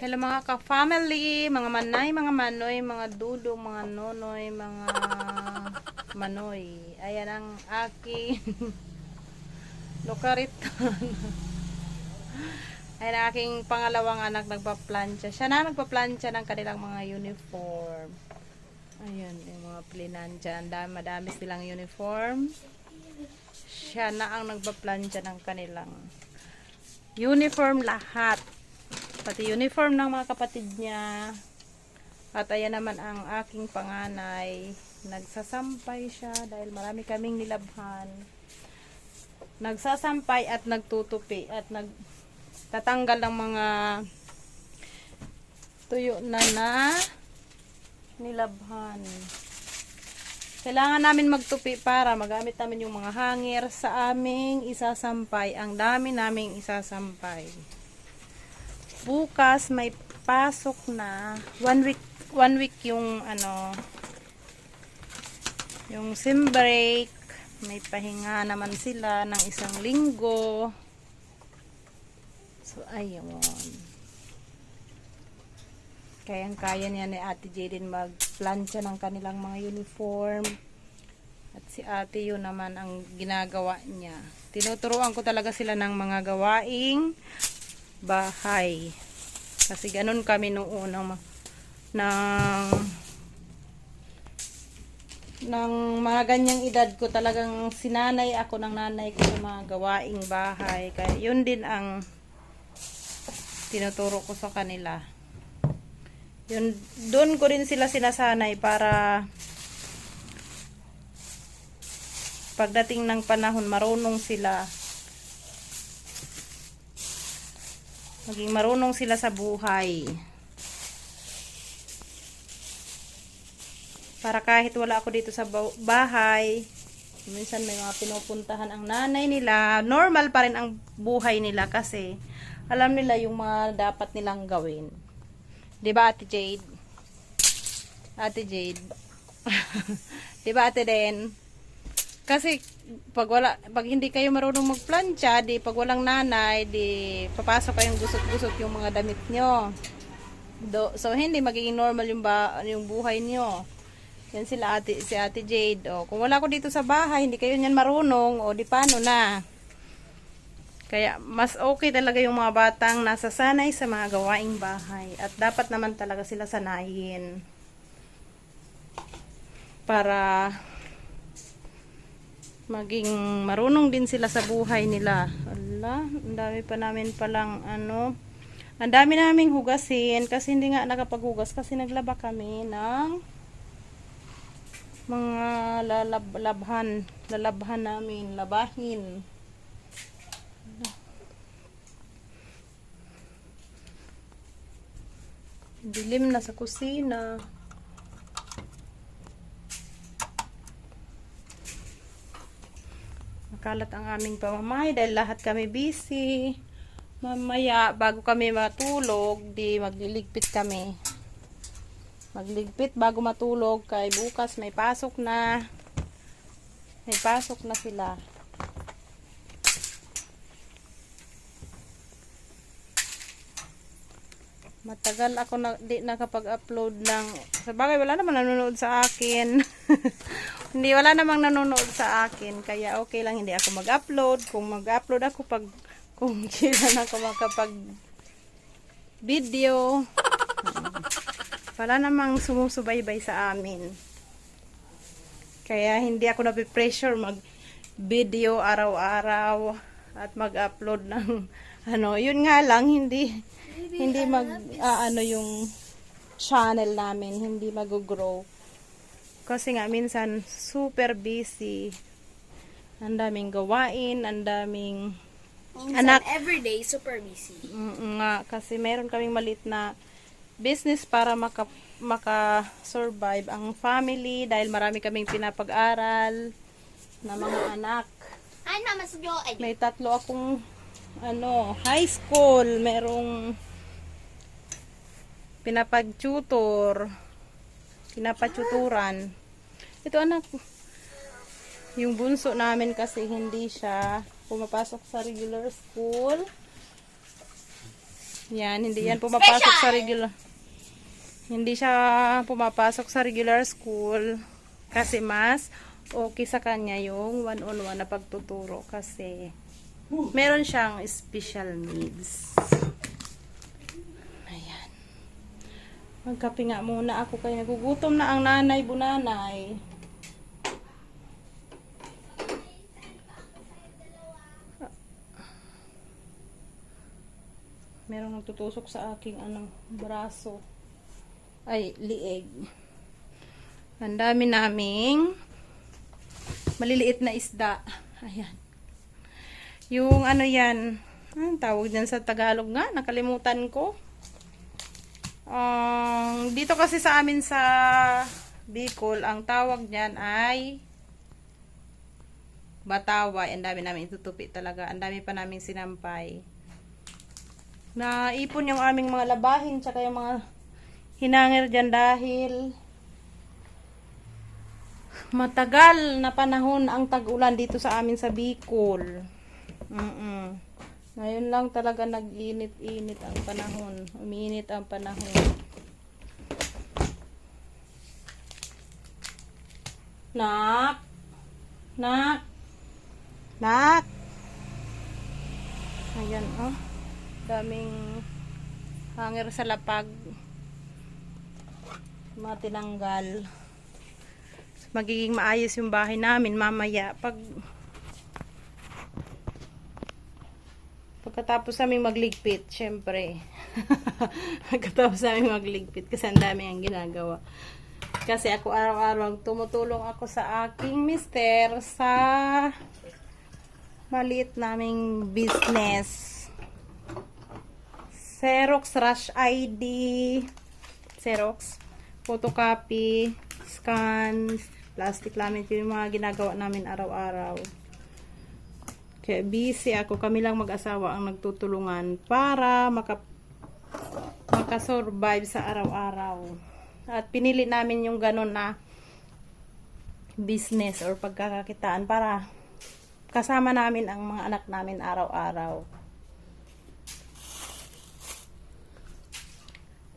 Hello mga ka-family, mga manay, mga manoy, mga dudo, mga nonoy, mga manoy. Ayan ang aking lokariton. Ayan ang aking pangalawang anak nagpa-plancha. Siya na nagpa-plancha ng kanilang mga uniform. Ayan, yung mga plinansya. Madami silang uniform. Siya na ang nagpa-plancha ng kanilang uniform lahat. Pati uniform ng mga kapatid niya. At ayan naman ang aking panganay. Nagsasampay siya dahil marami kaming nilabhan. Nagsasampay at nagtutupi at nagtatanggal ng mga tuyo na nilabhan. Kailangan namin magtupi para magamit namin yung mga hanger sa aming isasampay. Ang dami naming isasampay. Bukas may pasok na 1 week yung yung sim break, may pahinga naman sila ng 1 linggo. So ayun, kayang-kaya niya ni Ate Jaden mag-plancha ng kanilang mga uniform. At si Ate yun naman ang ginagawa niya. Tinuturuan ko talaga sila ng mga gawaing bahay. Kasi ganun kami nung unang ng mga ganyang edad ko, talagang sinanay ako ng nanay ko sa mga gawaing bahay. Kaya yun din ang tinuturo ko sa kanila. Yun, doon ko rin sila sinasanay para pagdating ng panahon marunong sila. Maging marunong sila sa buhay. Para kahit wala ako dito sa bahay, minsan may mga pinupuntahan ang nanay nila, normal pa rin ang buhay nila kasi alam nila yung mga dapat nilang gawin. 'Di ba Ate Jade? Ate Jade. 'Di ba Ate Den? Kasi pag hindi kayo marunong magplancha, di pag walang nanay, di papasok kayong gusot-gusot yung mga damit nyo. So hindi magiging normal yung buhay nyo. Yan si Ate Jade. O, kung wala ko dito sa bahay, hindi kayo niyan marunong, o di paano na. Kaya mas okay talaga yung mga batang nasasanay sa mga gawaing bahay. At dapat naman talaga sila sanayin. Para maging marunong din sila sa buhay nila. Ala, ang dami pa namin palang ang dami naming hugasin kasi hindi nga nakapaghugas kasi naglaba kami ng mga lalabhan namin, labahin. Dilim na sa kusina. Kalat ang aming pamamahay dahil lahat kami busy. Mamaya bago kami matulog, di magliligpit kami. Magligpit bago matulog kay bukas may pasok na. May pasok na sila. Matagal ako di nakapag-upload ng, sa bagay wala namang nanonood sa akin. Hindi, wala namang nanonood sa akin. Kaya okay lang hindi ako mag-upload. Kung mag-upload ako kung kailan ako makapag-video. Wala namang sumusubaybay sa amin. Kaya hindi ako napipressure mag-video araw-araw at mag-upload ng yun nga lang, hindi yung channel namin, hindi mag-grow. Kasi nga minsan super busy. Ang daming gawain, ang daming anak. Everyday super busy. Nga, kasi meron kaming maliit na business para maka-survive ang family dahil marami kaming pinapag-aral na mga anak. May 3 akong high school, merong pinapatuturan. Ito anak, yung bunso namin kasi hindi siya pumapasok sa regular school. Yan, hindi yan pumapasok sa regular. Hindi siya pumapasok sa regular school kasi mas okay sa kanya yung one-on-one na pagtuturo kasi meron siyang special needs. Ayan. Magkape nga muna ako kaya nagugutom na ang nanay bunanay. Merong nagtutusok sa aking braso. Ay, lieg. Ang dami naming maliliit na isda. Ayan. Yung yan, anong tawag dyan sa Tagalog nga? Nakalimutan ko. Dito kasi sa amin sa Bicol, ang tawag dyan ay bataway. Ang dami namin itutupi talaga. Ang dami pa naming sinampay. Naipon yung aming mga labahin tsaka yung mga hinangir dyan dahil matagal na panahon ang tag-ulan dito sa amin sa Bicol. Ngayon lang talaga nag-init-init ang panahon. Uminit ang panahon. Nak! Nak! Nak! Ayan, oh. Daming hangir sa lapag. Matinanggal. Magiging maayos yung bahay namin mamaya pagkatapos namin magligpit, syempre. Pagkatapos namin magligpit kasi ang dami ang ginagawa. Kasi ako araw-araw tumutulong ako sa aking mister sa maliit naming business. Xerox Rush ID, Xerox, photocopy, scan, plastic laminate, yung mga ginagawa namin araw-araw. Kaya busy ako, kami lang mag-asawa ang nagtutulungan para makasurvive sa araw-araw. At pinili namin yung ganun na business or pagkakakitaan para kasama namin ang mga anak namin araw-araw.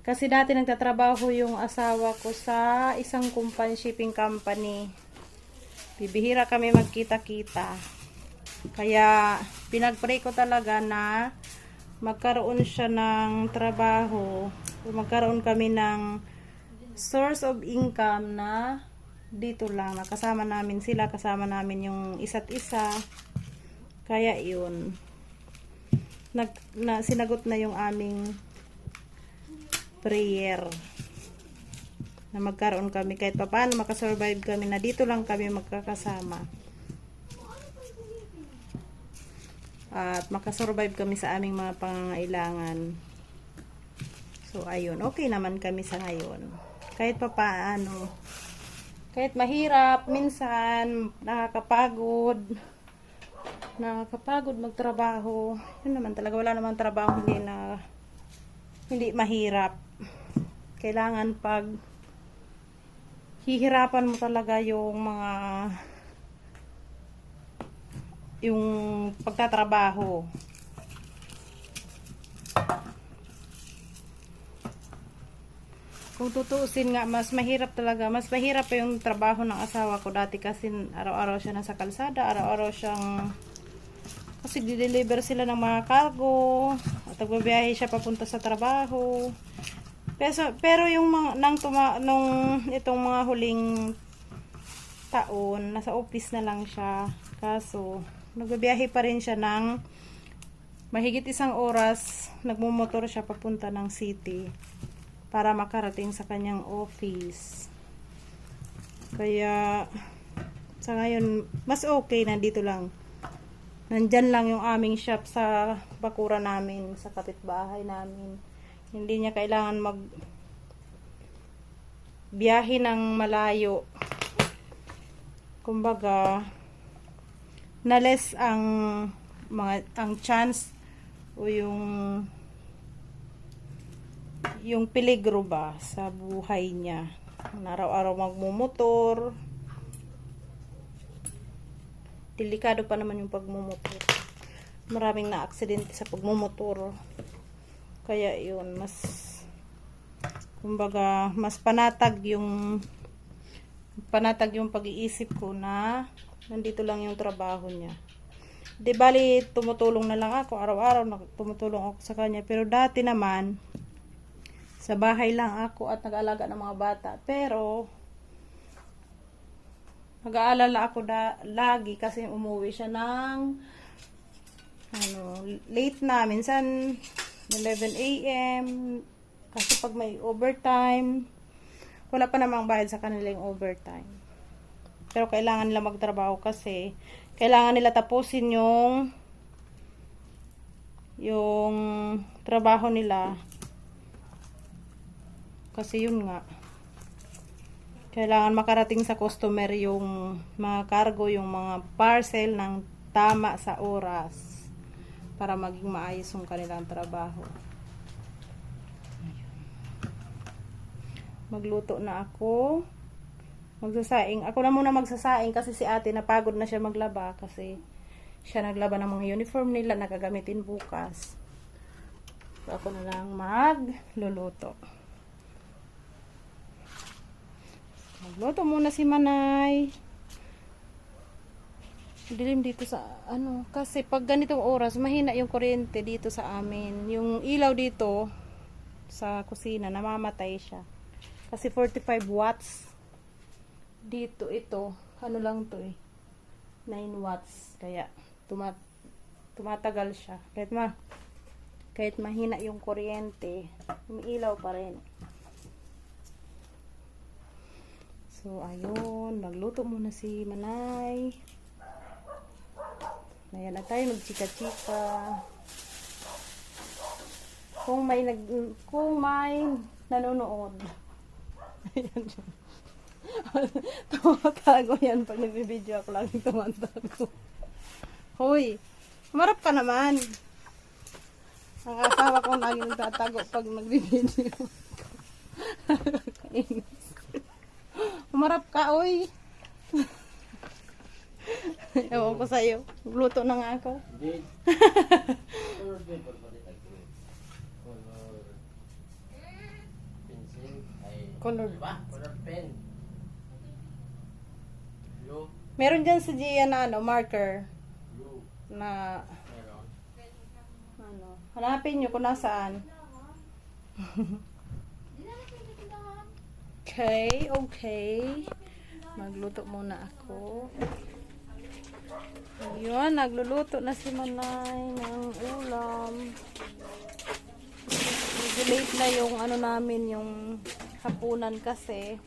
Kasi dati nagtatrabaho yung asawa ko sa isang shipping company. Bibihira kami magkita-kita. Kaya pinag-pray ko talaga na magkaroon siya ng trabaho o magkaroon kami ng source of income na dito lang. Nakasama namin sila, kasama namin yung isa't isa. Kaya yun. Sinagot na yung aming prayer na magkaroon kami kahit paano makasurvive kami na dito lang kami magkakasama at makasurvive kami sa aming mga pangangailangan. So ayun, okay naman kami sa ngayon kahit papaano, kahit mahirap minsan, nakakapagod magtrabaho. Yun naman talaga, wala namang trabaho hindi mahirap. Kailangan pag hihirapan mo talaga yung pagtatrabaho. Kung tutuusin nga, mas mahirap talaga. Mas mahirap pa yung trabaho ng asawa ko dati kasi araw-araw siya nasa kalsada, araw-araw siyang kasi di-deliver sila ng mga cargo at nagbabiyahe siya papunta sa trabaho. Pero yung nung itong mga huling taon, nasa office na lang siya. Kaso, nagbabiyahe pa rin siya ng mahigit 1 oras. Nagmumotor siya papunta ng city para makarating sa kanyang office. Kaya, sa ngayon, mas okay, nandito lang. Nandyan lang yung aming shop sa bakura namin, sa kapitbahay namin. Hindi niya kailangan biyahe ng malayo. Kumbaga, na-less ang chance o yung peligro ba sa buhay niya. Araw-araw magmumotor. Delikado pa naman yung pagmumotor. Maraming na-aksidente sa pagmumotor. Kaya yun, mas kumbaga, mas panatag yung pag-iisip ko na nandito lang yung trabaho niya. Di bali, tumutulong na lang ako. Araw-araw tumutulong ako sa kanya. Pero dati naman, sa bahay lang ako at nag-aalaga ng mga bata. Pero, nag-aalala ako lagi kasi umuwi siya ng late na. Minsan, 11 a.m. Kasi pag may overtime, wala pa namang bayad sa kanila yung overtime. Pero kailangan nila magtrabaho kasi kailangan nila tapusin yung trabaho nila. Kasi yun nga. Kailangan makarating sa customer yung mga cargo, yung mga parcel ng tama sa oras para maging maayos yung kanilang trabaho. Magluto na ako. Magsasaing. Ako na muna magsasaing kasi si ate napagod na siya maglaba kasi siya naglaba ng mga uniform nila na gagamitin bukas. So, ako na lang magluluto. Magluto muna si Manay. Dilim dito sa kasi pag ganitong oras mahina yung kuryente dito sa amin. Yung ilaw dito sa kusina namamatay siya. Kasi 45 watts. Dito ito, lang to 9 watts. Kaya tumatagal siya. Kahit mahina yung kuryente, umiilaw pa rin. So ayun, magluto muna si Manay. Ayan na tayo, magchika-chika. Kung may nanonood. Ayan siya. Tumatago yan pag nagbibideo ako, laging tumatago. Hoy, marap ka naman. Ang asawa ko laging tatago pag nagbibideo. Umarap ka, oy. Ewan ko sa'yo. Luto na nga ako. Color ba? Color pen. Meron dyan sa Gia na marker. Na hanapin nyo kung nasaan. Okay. Magluto muna ako. Ayun, nagluluto na si Manay ng ulam. Medyo late na yung namin, yung hapunan kasi.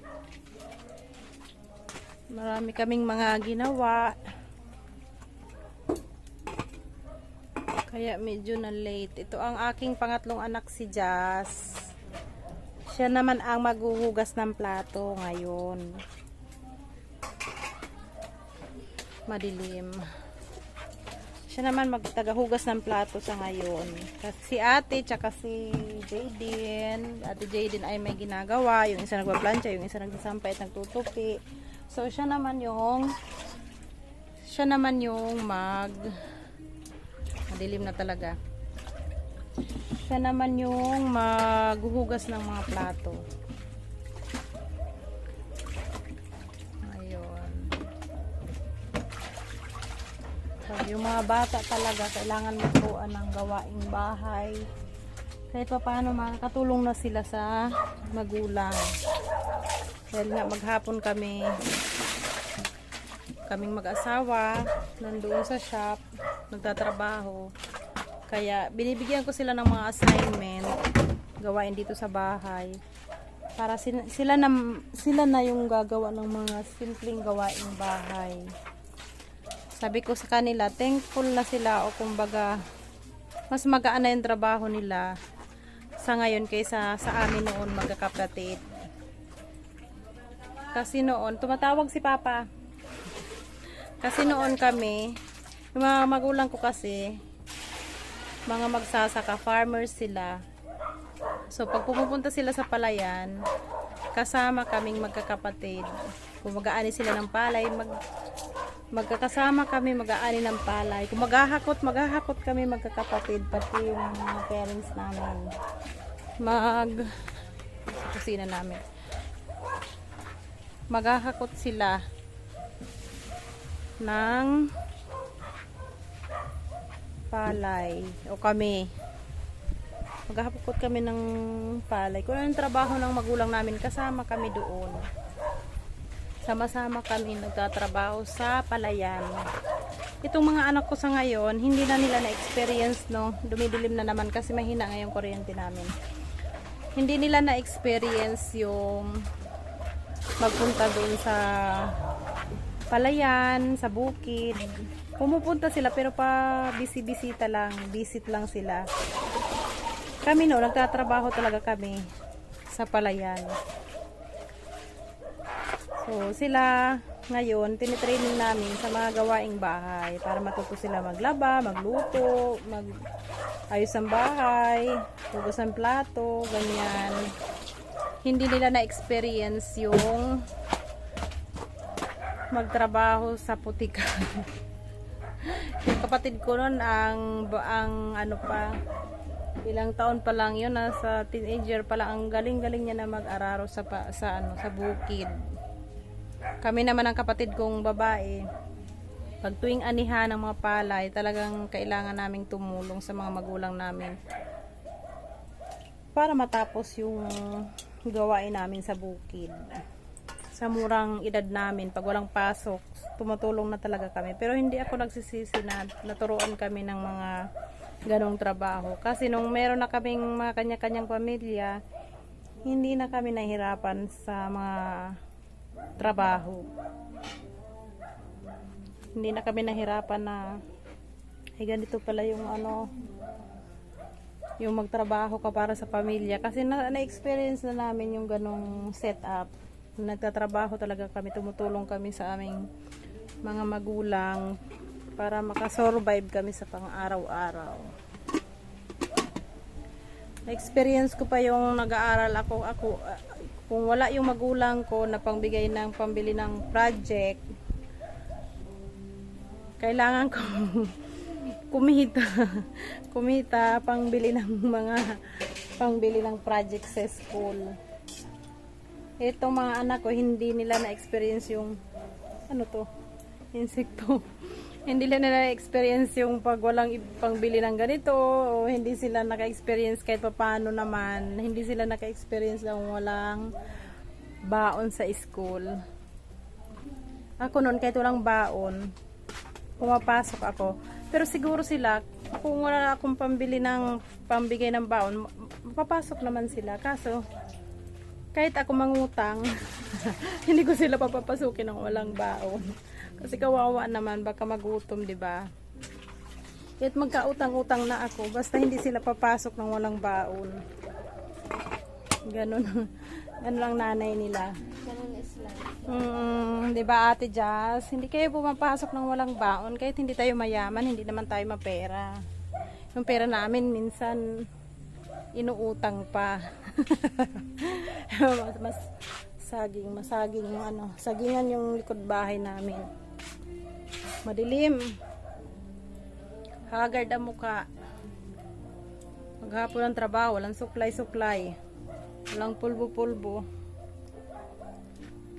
Marami kaming mga ginawa. Kaya medyo na late. Ito ang aking pangatlong anak, si Jazz. Siya naman ang maghuhugas ng plato ngayon. Madilim. Siya naman magtagahugas ng plato sa ngayon. Kasi si ate, tsaka si Jaden. Ate Jaden ay may ginagawa. Yung isa nagpa-plancha, yung isa nagsasampay at nagtutupi. So, siya naman yung madilim na talaga. Siya naman yung maghuhugas ng mga plato. Ayun. So, yung mga bata talaga kailangan magtuan ng gawaing bahay. Kahit pa paano makakatulong na sila sa magulang. Dahil nga maghapon kaming mag-asawa nandoon sa shop, nagtatrabaho. Kaya binibigyan ko sila ng mga assignment, gawain dito sa bahay. Para sila na yung gagawa ng mga simpleng gawaing bahay. Sabi ko sa kanila, thankful na sila o kumbaga mas magaan na yung trabaho nila sa ngayon kaysa sa amin noon magkakapatid. Kasi noon, tumatawag si Papa. Kasi noon kami, yung mga magulang ko kasi, mga magsasaka, farmers sila. So, pag pumupunta sila sa palayan, kasama kaming magkakapatid. Kung mag-aani sila ng palay, magkakasama kami, mag-aani ng palay. Kung maghahakot kami magkakapatid, pati yung mga parents namin. Sa kusina namin. Maghahakot sila ng palay. O kami. Maghahakot kami ng palay. Kung ano yung trabaho ng magulang namin, kasama kami doon. Sama-sama kami nagtatrabaho sa palayan. Itong mga anak ko sa ngayon, hindi na nila na-experience, no? Dumidilim na naman kasi mahina ngayong kuryente namin. Hindi nila na-experience yung magpunta doon sa palayan, sa bukid. Pumupunta sila pero pa bisita lang, visit lang sila. Kami no, nagtatrabaho talaga kami sa palayan. So, sila ngayon, tinitraining namin sa mga gawaing bahay para matuto sila maglaba, magluto, ayos ang bahay, hugas ang plato, ganyan. Hindi nila na-experience yung magtrabaho sa putikan. Yung kapatid ko noon, ang ano pa, ilang taon pa lang yun, nasa teenager pa lang, ang galing-galing niya na mag-araro sa bukid. Kami naman ang kapatid kong babae, pag tuwing anihan ng mga palay, talagang kailangan naming tumulong sa mga magulang namin para matapos yung gawain namin sa bukid. Sa murang edad namin, pag walang pasok, tumutulong na talaga kami. Pero hindi ako nagsisisi na naturuan kami ng mga ganong trabaho. Kasi nung meron na kaming mga kanya-kanyang pamilya, hindi na kami nahihirapan sa mga trabaho. Hindi na kami nahirapan na ay ganito pala yung yung magtrabaho ka para sa pamilya, kasi na-experience na namin yung ganong setup. Nagtatrabaho talaga kami, tumutulong kami sa aming mga magulang para makasurvive kami sa pang-araw-araw. Na-experience ko pa yung nag-aaral ako kung wala yung magulang ko na pambili ng project, kailangan ko kumita pangbili ng project sa school. Itong mga anak ko, hindi nila na-experience yung insekto. Hindi nila na-experience yung pag walang pangbili ng ganito, o hindi sila naka-experience kahit paano naman. Hindi sila naka-experience ng walang baon sa school. Ako noon, kahit walang baon, pumapasok ako. Pero siguro sila, kung wala akong pambigay ng baon, papasok naman sila. Kaso, kahit ako mangutang, hindi ko sila papapasukin ng walang baon. Kasi kawawa naman, baka magutom, di ba? Kahit magkautang-utang na ako, basta hindi sila papasok ng walang baon. Ganun. Ganun lang nanay nila. Ganun is life. Di ba, Ate Jazz? Hindi kayo pumapasok ng walang baon. Kahit hindi tayo mayaman, hindi naman tayo mapera. Yung pera namin, minsan, inuutang pa. mas masaging yung sagingan yung likod bahay namin. Madilim, haggard ang muka. Maghapon ng trabaho, walang suklay, walang pulbo,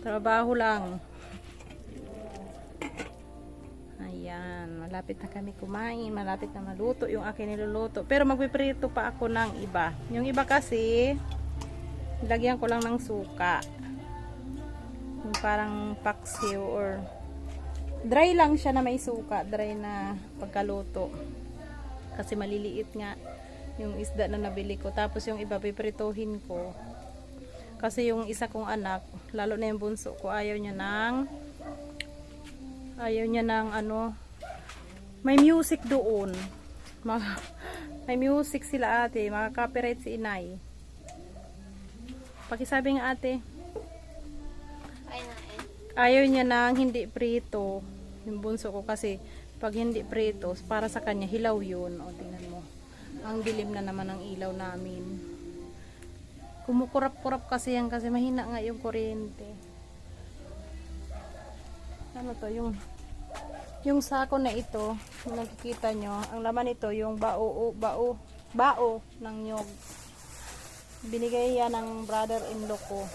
trabaho lang. Ayan, malapit na kami kumain, malapit na maluto yung akin niluluto. Pero magpiprito pa ako ng iba. Yung iba kasi, lagyan ko lang ng suka. Yung parang paksiw or dry lang siya na may suka, dry na pagkaluto. Kasi maliliit nga yung isda na nabili ko. Tapos yung iba piprituhin ko. Kasi yung isa kong anak, lalo na yung bunso ko, ayaw niya ng may music doon. May music sila ate, maka-copyright si inay. Pakisabi nga ate. Ayaw niya ng hindi prito. Yung bunso ko kasi pag hindi prito, para sa kanya hilaw yun. O tingnan mo. Ang dilim na naman ang ilaw namin. Kumukurap-kurap kasi yan kasi mahina nga yung kuryente. Ano to yung Yung sako na ito, kung nakikita nyo, ang laman ito, yung bao ng nyog. Binigay yan ng brother-in-law ko.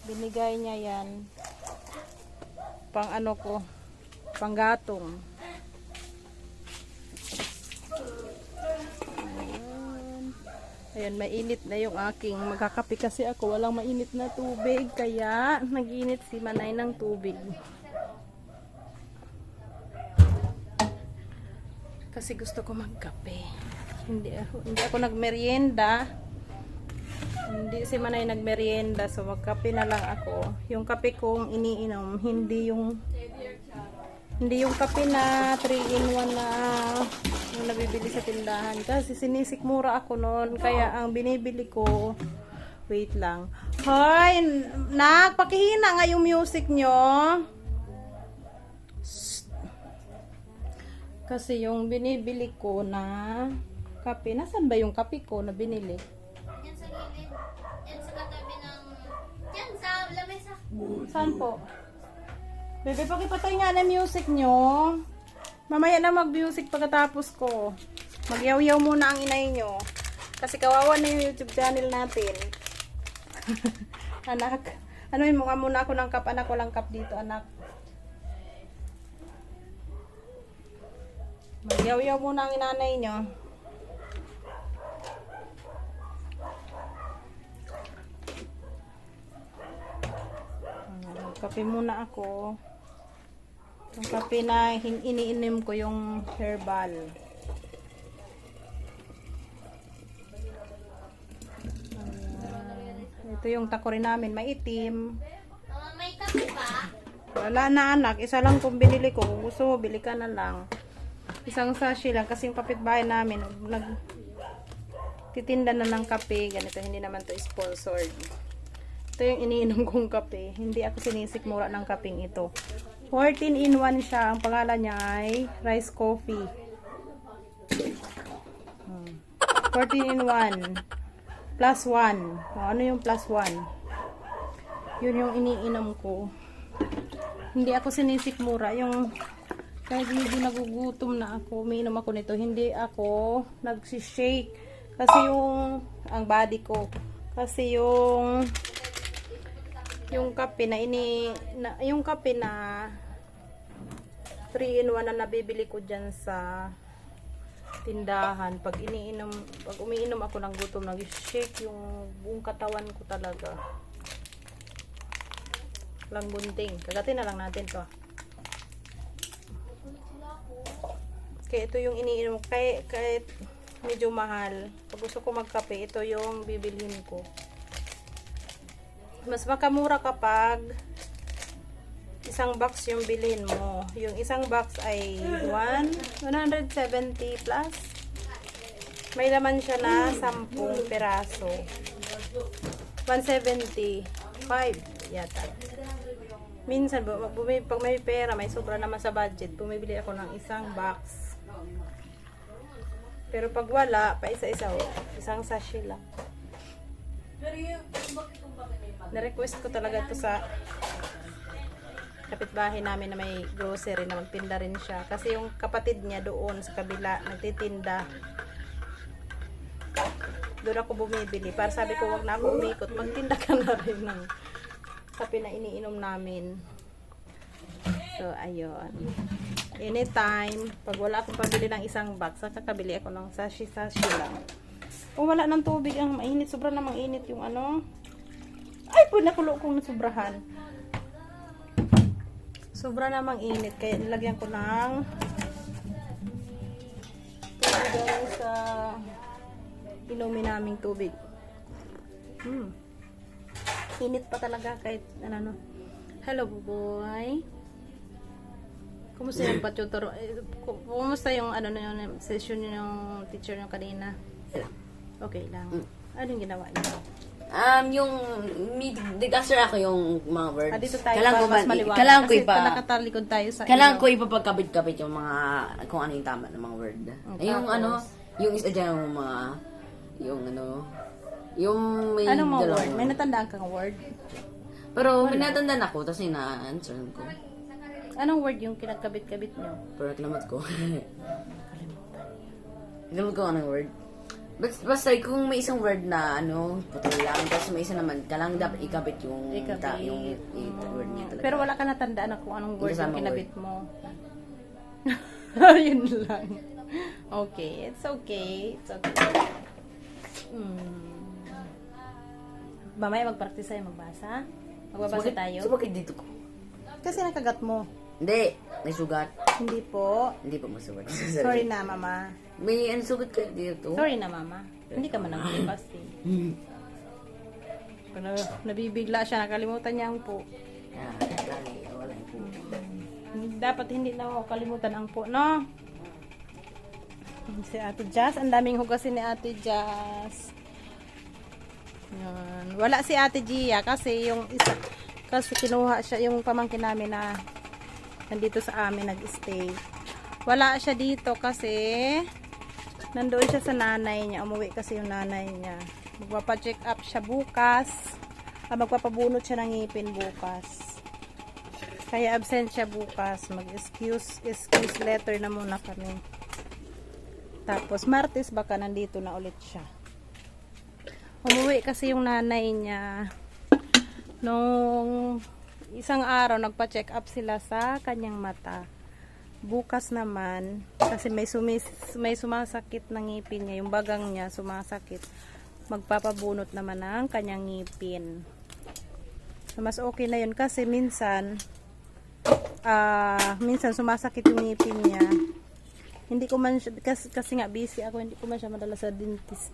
Binigay niya yan pang ano ko, pang gatong. Ayan, mainit na yung aking magkakape kasi ako walang mainit na tubig, kaya nag-init si Manay ng tubig. Kasi gusto ko magkape. Hindi ako nagmerienda. Hindi si Manay nagmerienda, so magkape na lang ako. Yung kape kong iniinom, hindi yung kape na 3-in-1 na yung nabibili sa tindahan. Kasi sinisikmura ako noon, kaya ang binibili ko, wait lang. Hoy, pakihina nga yung music nyo. Kasi yung binibili ko na kape, nasan ba yung kape ko na binili? Yan sa gilid. Yan sa katabi ng... Yan sa lamesa. Saan po? Bebe, pakipatay nga na music nyo. Mamaya na mag-music pagkatapos ko. Magyaw-yaw muna ang inay nyo. Kasi kawawa na yung YouTube channel natin. Anak, ano yung mukha muna ako ng cup. Anak, walang cup dito, anak. Magyaw-yaw muna ang inanay nyo. Kape muna ako. Yung kape na iniinom ko yung herbal. Ito yung takori namin, maitim. May kape ba? Wala na anak, isa lang kung binili ko. Kung gusto mo, bili ka na lang. Isang sachet lang kasi yung kapitbahay namin nagtitinda na ng kape. Ganito, hindi naman to sponsored. Ito yung iniinom kong kape. Hindi ako sinisikmura ng kapeng ito. 14-in-1 siya. Ang pangalan niya ay rice coffee. 14-in-1 plus 1. Ano yung plus 1? Yun yung iniinom ko. Hindi ako sinisikmura. Yung kahit medyo nagugutom na ako, umiinom ako nito, hindi ako nagsishake. Kasi ang body ko. Kasi yung kape na yung kape na 3-in-1 na nabibili ko dyan sa tindahan, pag umiinom ako ng gutom, nag-shake yung buong katawan ko talaga. Lang gunting. Kagatin na lang natin to. Kaya ito yung iniinom. Kahit medyo mahal. Pag gusto ko magkape, ito yung bibilhin ko. Mas makamura kapag isang box yung bilhin mo. Yung isang box ay 170 plus. May laman siya na 10 peraso. 175 yata. Minsan, pag may pera, may sobra naman sa budget, bumibili ako ng isang box. Pero pag wala, pa isa-isa, isang sachet lang. Na-request ko talaga ito sa kapitbahay namin na may grocery na magtinda rin siya. Kasi yung kapatid niya doon sa kabila, nagtitinda. Doon ako bumibili. Para sabi ko, wag na ako umikot. Magtinda ka na rin ng kape na iniinom namin. So, ayun. Anytime, pag wala akong pabili ng isang box, kakabili ako ng sashi-sashi lang. Kung wala ng tubig, ang mainit, sobra namang init yung ano. Ay, po, nakulo kong nasubrahan. Sobra namang init, kaya nilagyan ko ng tubig sa inumin naming tubig. Init pa talaga kahit ano. Hello, boy. Kumusta yung patutor? Kumusta yung ano na yung session yung teacher nyo kanina? Okay lang. Anong ginawa niyo? Yung dig-answer ako yung mga words. Dito tayo Kailangan para ko mas ba, maliwanag. kailangan ko Kasi ipa, nakatalikod tayo sa kailangan ilaw. ko ipapagkabit-kabit yung mga, kung ano yung tama ng mga word. Yung tapos? ano, yung isa dyan yung mga, yung ano, yung may Anong mga dalawang word? May natandaan kang word? Pero may natandaan ako, tapos ina-answer ko. Anong word yung kinagkabit-kabit nyo? Pero kalamat ko. Kalamat ko anong word. Basta kung may isang word na ano, putol lang, tapos may isa naman, kailangan dapat ikabit yung Ikabit. word niya talaga. Pero wala ka natandaan na kung anong word yung Kasama kinabit mo. Yun lang. Okay, it's okay. It's okay. Mamaya mag-practice tayo magbasa. Magbabasa tayo. So bakit dito ko? Kasi nakagat mo. Hindi, may sugat. Hindi po. Hindi pa masugat. Sorry na, mama. May ano sugat kayo dito. Sorry na, mama. Hindi ka man naglipas eh. Kung nabibigla siya, nakalimutan niya ang po. Wala yung po. Dapat hindi na ako kalimutan ang po, no? Si Ate Jazz, ang daming hugasin ni Ate Jazz. Yan. Wala si Ate Gia kasi yung isa, kasi kinuha siya yung pamangkin namin na nandito sa amin nag-stay. Wala siya dito kasi nandoon siya sa nanay niya. Umuwi kasi yung nanay niya. Magpapa-check up siya bukas. Magpapabunot siya ng ngipin bukas. Kaya absent siya bukas. Mag-excuse letter na muna kami. Tapos Martes baka nandito na ulit siya. Umuwi kasi yung nanay niya. Nung isang araw nagpa-check up sila sa kanyang mata. Bukas naman kasi may sumasakit ng ngipin niya, yung bagang niya sumasakit. Magpapabunot naman ng kanyang ngipin. So, mas okay na yun kasi minsan sumasakit yung ngipin niya. Hindi ko man siya, kasi nga busy ako, hindi ko man siya madala sa dentist.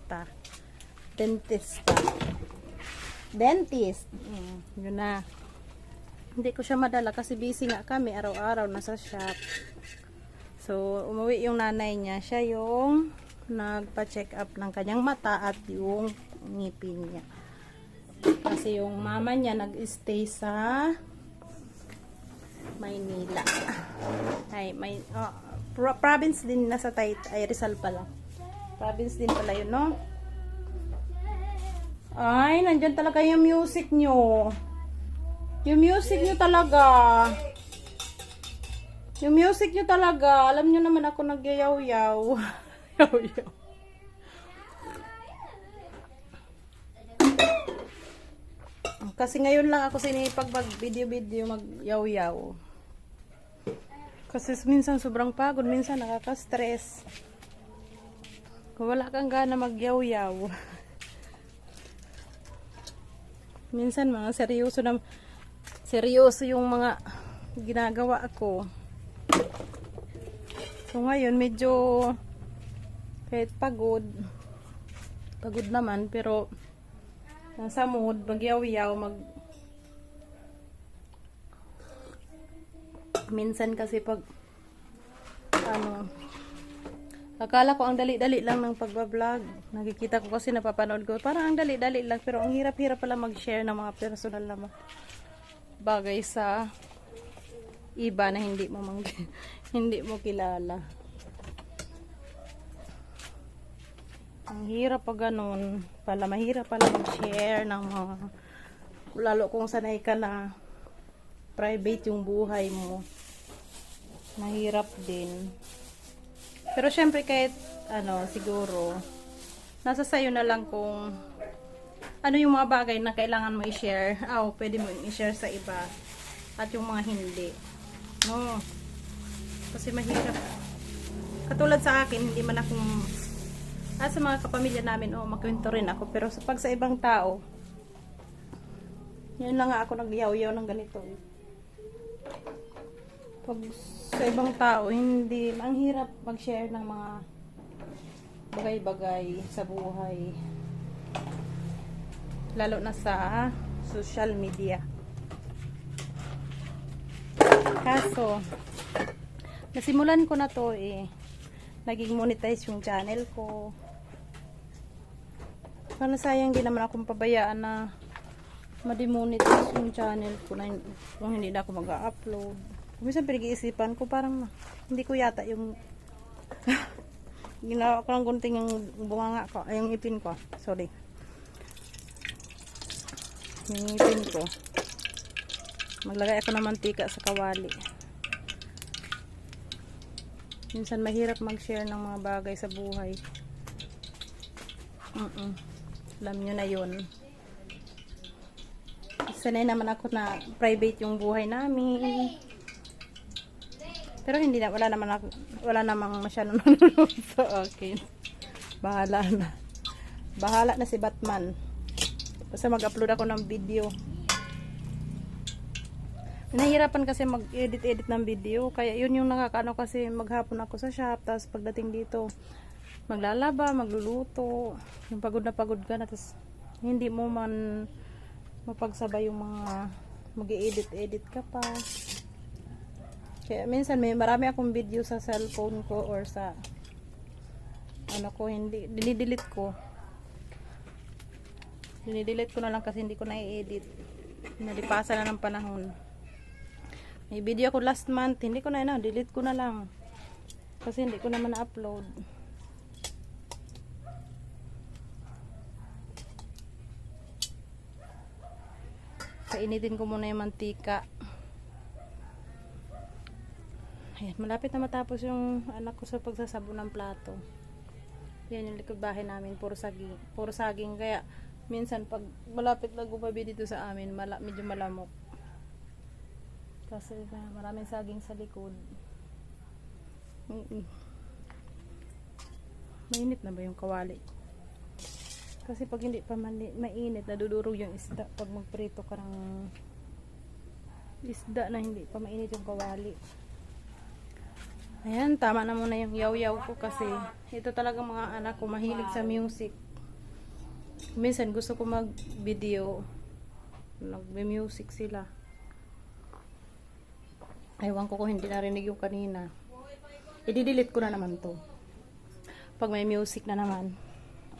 Yun na. Hindi ko siya madala kasi busy nga kami araw-araw nasa shop. So umuwi yung nanay niya, siya yung nagpa-check up ng kanyang mata at yung ngipin niya. Kasi yung mama niya nag-stay sa Maynila. Province din nasa Rizal pala. Province din pala yun, no? Ay, nandyan talaga yung music nyo. Yung music nyo talaga. Yung music nyo talaga. Alam nyo naman ako nagyayaw-yaw. Yaw-yaw. Kasi ngayon lang ako sinipag mag-video-video, mag-yaw-yaw. Kasi minsan sobrang pagod, minsan nakaka-stress. Kung wala kang gana mag-yaw-yaw. Minsan mga seryoso yung mga ginagawa ko. So ngayon medyo kahit pagod naman pero nasa mood, magyaw-yaw, minsan kasi pag akala ko ang dali-dali lang ng pagbablog. Nakikita ko kasi napapanood ko. Parang ang dali-dali lang. Pero ang hirap-hirap pala mag-share ng mga personal na bagay sa iba na hindi mo kilala. Ang hirap pa ganun. Mahirap pala mag-share ng mga, lalo kung sanay ka na private yung buhay mo. Mahirap din. Pero syempre kahit siguro nasa sayo na lang kung ano yung mga bagay na kailangan mo i-share. Pwede mo i-share sa iba at yung mga hindi. No. Kasi mahirap. Katulad sa akin, hindi man akong sa mga kapamilya namin, magkwento rin ako. Pero pag sa ibang tao, yun lang nga ako nagyaw-yaw ng ganito. Pag sa ibang tao, hindi, ang hirap mag-share ng mga bagay-bagay sa buhay. Lalo na sa social media. Kaso, nasimulan ko na to naging monetize yung channel ko. Sana sayang din naman akong pabayaan na ma-demonetize yung channel ko na kung hindi na ako mag-upload. Minsan pinag-iisipan ko parang hindi ko yata yung ginawa ko ng gunting yung bunganga ko, yung ipin ko. Sorry. Yung ipin ko. Maglagay ako ng mantika sa kawali. Minsan mahirap mag-share ng mga bagay sa buhay. Alam nyo na yun. Sanay naman ako na private yung buhay namin. Pero hindi na, wala namang masyadong nanonood sa akin. Bahala na. Bahala na si Batman. Basta mag-upload ako ng video. Nahihirapan kasi mag-edit ng video. Kaya yun yung nakakaano kasi maghapon ako sa shop. Tapos pagdating dito, maglalaba, magluluto. Yung pagod na pagod ka na. Tapos hindi mo man mapagsabay yung mga mag-edit ka pa. Kaya minsan marami akong video sa cellphone ko or sa hindi, dinidelete ko na lang kasi hindi ko na-edit. Nalipasan na ng panahon. May video ako last month, hindi ko na delete ko na lang kasi hindi ko naman na-upload. Kainitin ko muna yung mantika. Ayan, malapit na matapos yung anak ko sa pagsasabon ng plato. Yan yung likod bahay namin, puro saging. Kaya minsan pag malapit na gumabi dito sa amin, medyo malamok. Kasi maraming saging sa likod. Mainit na ba yung kawali? Kasi pag hindi pa mainit, nadudurog yung isda pag magprito ka ng isda na hindi pa mainit yung kawali. Ayan, tama na muna yung yaw-yaw ko kasi ito talaga mga anak ko mahilig sa music. Minsan gusto ko mag-video, nag-music sila. Ewan ko kung hindi narinig yung kanina. I-delete ko na naman to. Pag may music na naman.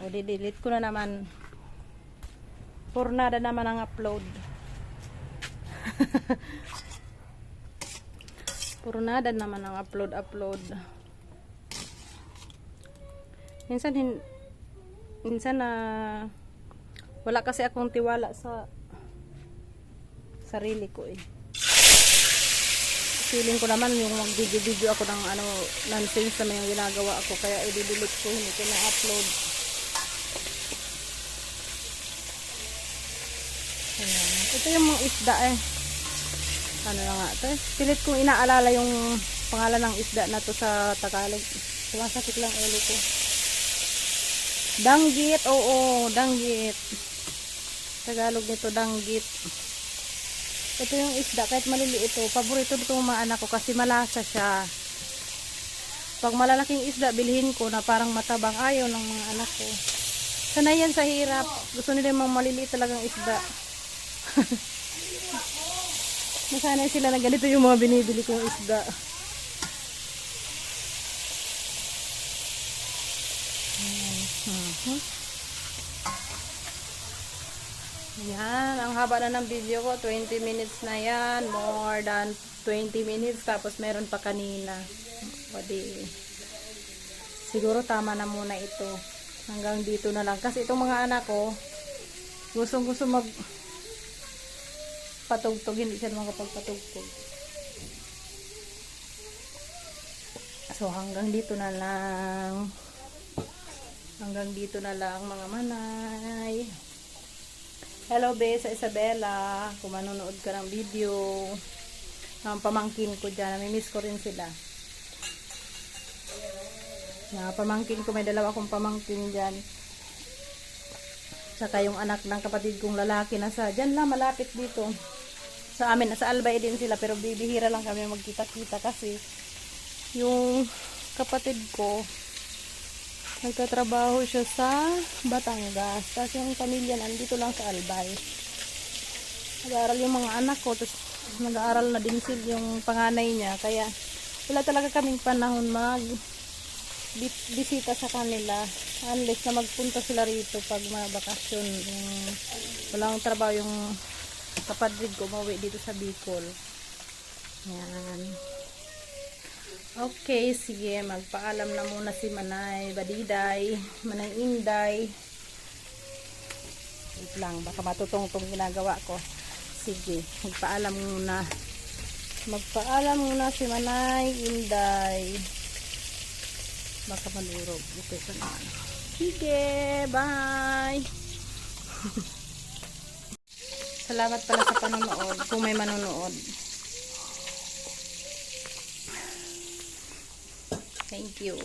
O di-delete ko na naman. Pornada naman ang upload. Pornada naman ang upload. Minsan na wala kasi akong tiwala sa sarili ko eh. Feeling ko naman yung mag-video ako ng nonsense na yung ginagawa ako kaya i-delete ko, hindi ko na-upload. Ayan. Ito yung mga isda eh. Ano na nga ito eh. Pilit kong inaalala yung pangalan ng isda na to sa Tagalog. Sumasakit lang ulo ko. Danggit. Oo, danggit. Tagalog nito, danggit. Ito yung isda. Kahit maliliit ito. Paborito nito mga anak ko kasi malasa siya. Pag malalaking isda, bilhin ko na parang matabang. Ayaw ng mga anak ko. Sanay yan sa hirap. Gusto nila yung mga maliliit talagang isda. Nasanay sila na ganito yung mga binibili kong isda. Yan, ang haba na ng video ko, 20 minutes na yan, more than 20 minutes, tapos meron pa kanina. Pwede. Siguro tama na muna ito. Hanggang dito na lang. Kasi itong mga anak ko, gusto patugtog, hindi siya makapagpatugtog. So hanggang dito na lang mga manay. Hello be sa Isabela, kung manonood ka ng video ng pamangkin ko dyan, namimiss ko rin sila. Pamangkin ko, may dalawa akong pamangkin dyan. Saka yung anak ng kapatid kong lalaki na dyan lang malapit dito sa amin, sa Albay din sila, pero bibihira lang kami magkita-kita kasi yung kapatid ko nagtatrabaho siya sa Batangas, kasi yung pamilya nandito lang sa Albay. Nag-aaral yung mga anak ko, tapos nag-aaral na din sila yung panganay niya, kaya wala talaga kaming panahon bisita sa kanila unless na magpunta sila rito pag mga bakasyon. Walang trabaho yung kapatid ko, mauwi dito sa Bicol. Yan. Okay, sige, magpaalam na muna si Manay Badiday, Manay Inday. Wait lang, baka matutong-tong ginagawa ko. Sige, magpaalam muna si Manay Inday. Baka madurog. Okay pa naman. Sige, bye! Salamat pala sa panonood, kung may manonood. Thank you.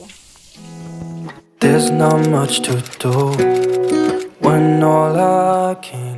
There's not much to do when all I can